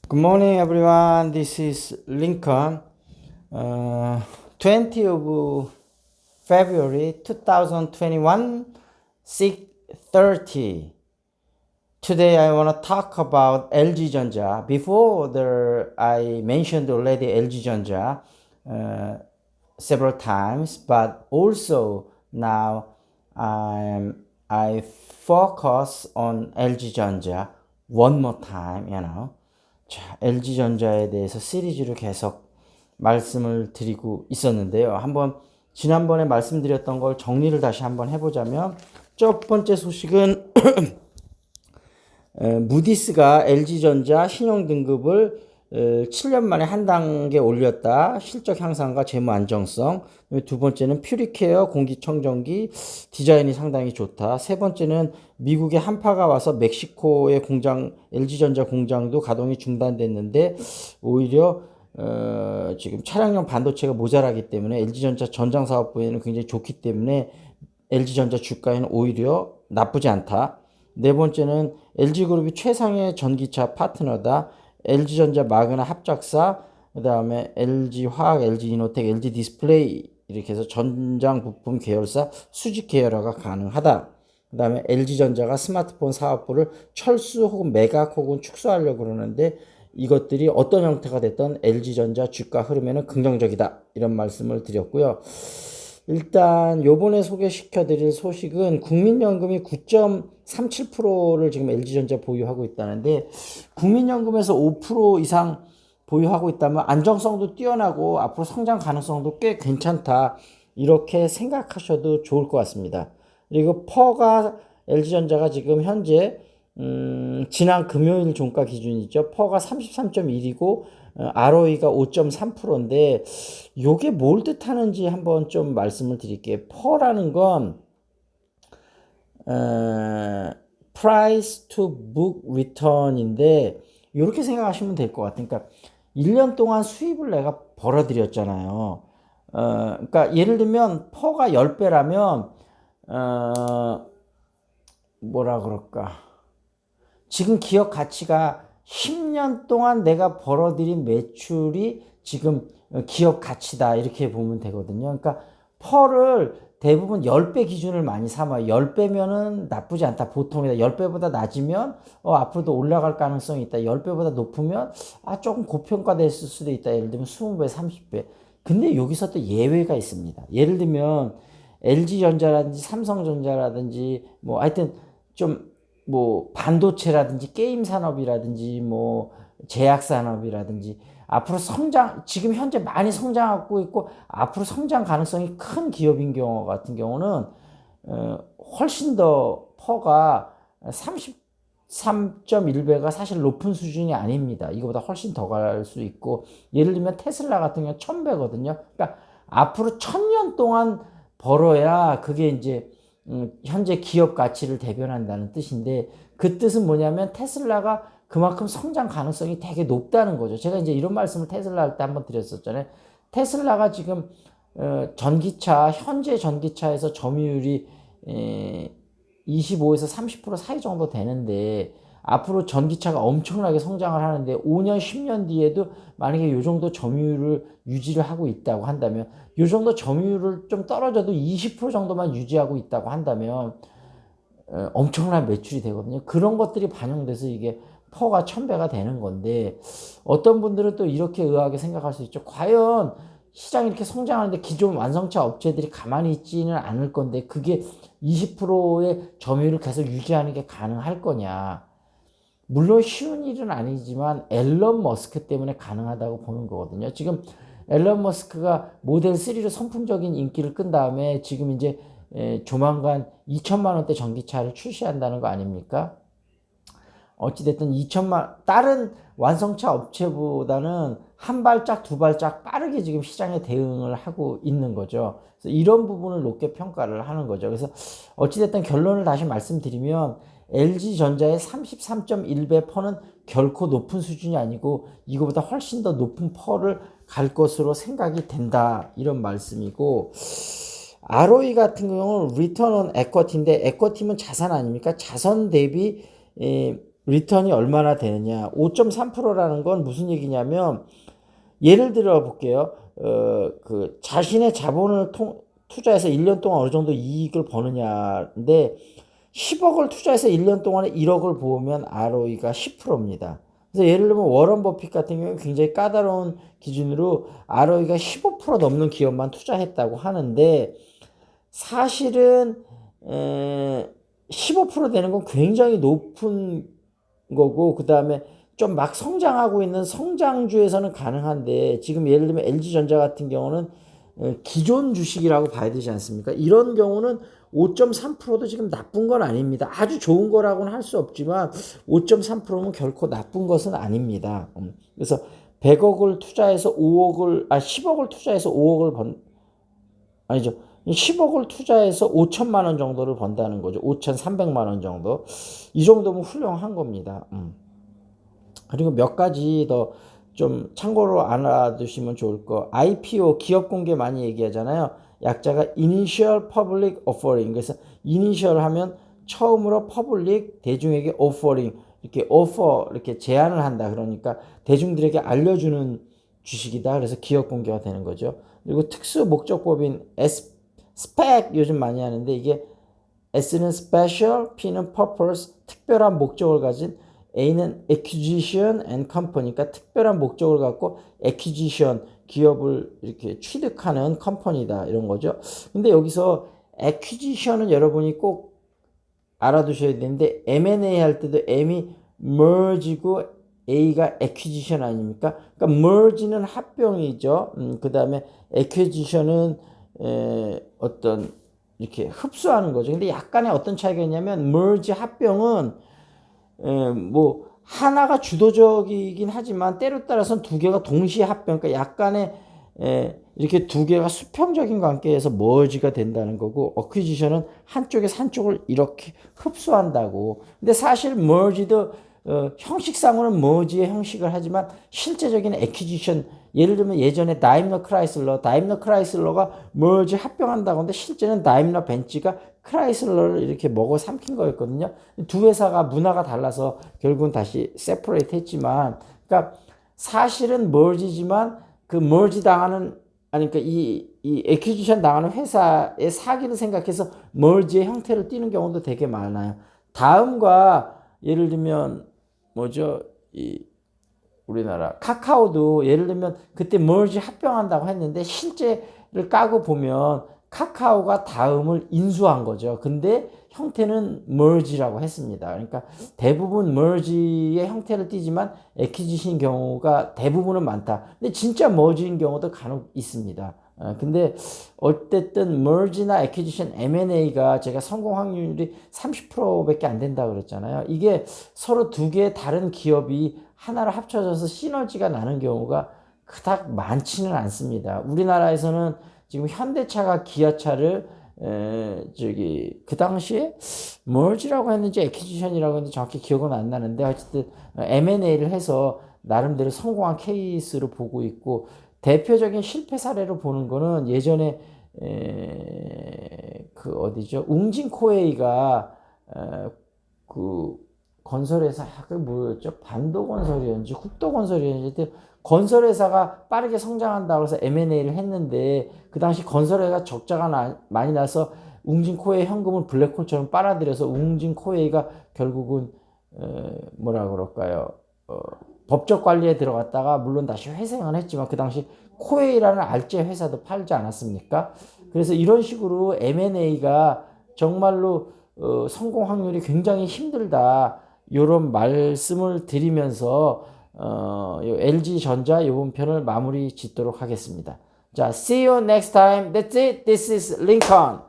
Good morning, everyone. This is Lincoln. 20 of February 2021, 6:30. Today I want to talk about LG Genja. I mentioned already LG Genja several times, but also now I focus on LG Genja one more time. 자, LG전자에 대해서 시리즈로 계속 말씀을 드리고 있었는데요. 지난번에 말씀드렸던 걸 정리를 다시 한번 해보자면, 첫 번째 소식은 무디스가 LG전자 신용등급을 7년 만에 한 단계 올렸다. 실적 향상과 재무 안정성. 두 번째는 퓨리케어 공기청정기 디자인이 상당히 좋다. 세 번째는 미국의 한파가 와서 멕시코의 LG전자 공장도 가동이 중단됐는데 오히려 지금 차량용 반도체가 모자라기 때문에 LG전자 전장사업부에는 굉장히 좋기 때문에 LG전자 주가에는 오히려 나쁘지 않다. 네 번째는 LG그룹이 최상의 전기차 파트너다. LG전자 마그나 합작사, 그 다음에 LG화학, LG이노텍, LG디스플레이 이렇게 해서 전장 부품 계열사 수직 계열화가 가능하다. 그 다음에 LG전자가 스마트폰 사업부를 철수 혹은 매각 혹은 축소하려고 그러는데 이것들이 어떤 형태가 됐던 LG전자 주가 흐름에는 긍정적이다. 이런 말씀을 드렸고요. 일단 요번에 소개시켜 드릴 소식은 국민연금이 9.37%를 지금 LG전자 보유하고 있다는데, 국민연금에서 5% 이상 보유하고 있다면 안정성도 뛰어나고 앞으로 성장 가능성도 꽤 괜찮다, 이렇게 생각하셔도 좋을 것 같습니다. 그리고 퍼가 LG전자가 지금 현재 지난 금요일 종가 기준이죠. 퍼가 33.1이고 ROE가 5.3%인데 요게 뭘 뜻하는지 한번 좀 말씀을 드릴게요. 퍼라는 건 price to book return인데 이렇게 생각하시면 될 것 같아요. 그러니까 1년 동안 수입을 내가 벌어들였잖아요. 그러니까 예를 들면 퍼가 10배라면 뭐라 그럴까, 지금 기업 가치가 10년 동안 내가 벌어들인 매출이 지금 기업 가치다, 이렇게 보면 되거든요. 그러니까 펄을 대부분 10배 기준을 많이 삼아요. 10배면은 나쁘지 않다. 보통이다. 10배보다 낮으면 앞으로도 올라갈 가능성이 있다. 10배보다 높으면 조금 고평가됐을 수도 있다. 예를 들면 20배, 30배. 근데 여기서 또 예외가 있습니다. 예를 들면 LG전자라든지 삼성전자라든지 뭐 하여튼 좀 뭐 반도체라든지 게임 산업이라든지 뭐 제약 산업이라든지 앞으로 지금 현재 많이 성장하고 있고 앞으로 성장 가능성이 큰 기업인 경우 같은 경우는 훨씬 더 퍼가 33.1배가 사실 높은 수준이 아닙니다. 이거보다 훨씬 더 갈 수 있고, 예를 들면 테슬라 같은 경우 1000배거든요. 그러니까 앞으로 1000년 동안 벌어야 그게 이제 현재 기업 가치를 대변한다는 뜻인데, 그 뜻은 뭐냐면 테슬라가 그만큼 성장 가능성이 되게 높다는 거죠. 제가 이제 이런 말씀을 테슬라 할 때 한번 드렸었잖아요. 테슬라가 지금 현재 전기차에서 점유율이 25에서 30% 사이 정도 되는데, 앞으로 전기차가 엄청나게 성장을 하는데 5년, 10년 뒤에도 만약에 이 정도 점유율을 유지를 하고 있다고 한다면, 이 정도 점유율을 좀 떨어져도 20% 정도만 유지하고 있다고 한다면 엄청난 매출이 되거든요. 그런 것들이 반영돼서 이게 퍼가 1000배가 되는 건데, 어떤 분들은 또 이렇게 의아하게 생각할 수 있죠. 과연 시장이 이렇게 성장하는데 기존 완성차 업체들이 가만히 있지는 않을 건데 그게 20%의 점유율을 계속 유지하는 게 가능할 거냐. 물론 쉬운 일은 아니지만 앨런 머스크 때문에 가능하다고 보는 거거든요. 지금 앨런 머스크가 모델 3로 선풍적인 인기를 끈 다음에 지금 이제 조만간 2천만 원대 전기차를 출시한다는 거 아닙니까? 어찌됐든 다른 완성차 업체보다는 한 발짝 두 발짝 빠르게 지금 시장에 대응을 하고 있는 거죠. 그래서 이런 부분을 높게 평가를 하는 거죠. 그래서 어찌됐든 결론을 다시 말씀드리면 LG전자의 33.1배 퍼는 결코 높은 수준이 아니고 이거보다 훨씬 더 높은 퍼를 갈 것으로 생각이 된다, 이런 말씀이고, ROE 같은 경우는 Return on Equity인데, 에쿼티면 자산 아닙니까? 자선 대비 리턴이 얼마나 되느냐. 5.3%라는 건 무슨 얘기냐면 예를 들어 볼게요. 그 자신의 자본을 투자해서 1년 동안 어느 정도 이익을 버느냐인데 10억을 투자해서 1년 동안에 1억을 보면 ROE가 10%입니다. 그래서 예를 들면 워런 버핏 같은 경우는 굉장히 까다로운 기준으로 ROE가 15% 넘는 기업만 투자했다고 하는데 사실은 15% 되는 건 굉장히 높은 거고 그 다음에 좀 막 성장하고 있는 성장주에서는 가능한데 지금 예를 들면 LG전자 같은 경우는 기존 주식이라고 봐야 되지 않습니까? 이런 경우는 5.3%도 지금 나쁜 건 아닙니다. 아주 좋은 거라고는 할 수 없지만 5.3%면 결코 나쁜 것은 아닙니다. 그래서 100억을 투자해서 10억을 투자해서 5억을 아니죠. 10억을 투자해서 5천만 원 정도를 번다는 거죠. 5,300만 원 정도. 이 정도면 훌륭한 겁니다. 그리고 몇 가지 더 좀 참고로 알아두시면 좋을 거. IPO 기업 공개 많이 얘기하잖아요. 약자가 Initial Public Offering. 그래서 Initial 하면 처음으로 Public 대중에게 Offering 이렇게 offer 이렇게 제안을 한다. 그러니까 대중들에게 알려주는 주식이다. 그래서 기업 공개가 되는 거죠. 그리고 특수 목적법인 SPAC 요즘 많이 하는데 이게 S는 Special, P는 Purpose 특별한 목적을 가진 A는 acquisition and company, 그러니까 특별한 목적을 갖고 acquisition, 기업을 이렇게 취득하는 컴퍼니다. 이런 거죠. 근데 여기서 acquisition은 여러분이 꼭 알아두셔야 되는데 M&A 할 때도 M이 merge고 A가 acquisition 아닙니까? 그러니까 merge는 합병이죠. 그 다음에 acquisition은 어떤 이렇게 흡수하는 거죠. 근데 약간의 어떤 차이가 있냐면 merge 합병은 뭐 하나가 주도적이긴 하지만 때로 따라서는 두 개가 동시에 합병, 그러니까 약간의 이렇게 두 개가 수평적인 관계에서 머지가 된다는 거고 어퀴지션은 한쪽에서 한쪽을 이렇게 흡수한다고. 근데 사실 머지도 형식상으로는 머지의 형식을 하지만 실제적인 애퀴지션 예를 들면 예전에 다임러 크라이슬러가 머지 합병한다고 하는데 실제는 다임러 벤츠가 크라이슬러를 이렇게 먹어 삼킨 거였거든요. 두 회사가 문화가 달라서 결국은 다시 세퍼레이트 했지만 그러니까 사실은 머지지만 그 머지 당하는 아니 그러니까 이 애퀴지션 당하는 회사의 사기를 생각해서 머지의 형태를 띠는 경우도 되게 많아요. 다음과 예를 들면 뭐죠? 이 우리나라 카카오도 예를 들면 그때 머지 합병한다고 했는데 실제를 까고 보면 카카오가 다음을 인수한 거죠. 근데 형태는 머지라고 했습니다. 그러니까 대부분 머지의 형태를 띠지만 애퀴지션 경우가 대부분은 많다. 근데 진짜 머지인 경우도 간혹 있습니다. 근데 어쨌든 머지나 애퀴지션 M&A가 제가 성공 확률이 30%밖에 안 된다 그랬잖아요. 이게 서로 두 개의 다른 기업이 하나로 합쳐져서 시너지가 나는 경우가 그닥 많지는 않습니다. 우리나라에서는 지금 현대차가 기아차를 그 당시에 머지라고 했는지 애퀴지션이라고 했는지 정확히 기억은 안 나는데 어쨌든 M&A를 해서 나름대로 성공한 케이스로 보고 있고 대표적인 실패 사례로 보는 거는 예전에 그 어디죠? 웅진코웨이가 그 건설회사 그 뭐였죠? 반도건설이었는지 국도건설이었는지 건설회사가 빠르게 성장한다고 해서 M&A를 했는데 그 당시 건설회사가 적자가 많이 나서 웅진코웨이 현금을 블랙홀처럼 빨아들여서 웅진코웨이가 결국은 뭐라 그럴까요? 법적 관리에 들어갔다가 물론 다시 회생은 했지만 그 당시 코웨이라는 알제 회사도 팔지 않았습니까? 그래서 이런 식으로 M&A가 정말로 성공 확률이 굉장히 힘들다. 이런 말씀을 드리면서 LG전자 이번 편을 마무리 짓도록 하겠습니다. 자, see you next time. That's it. This is Lincoln.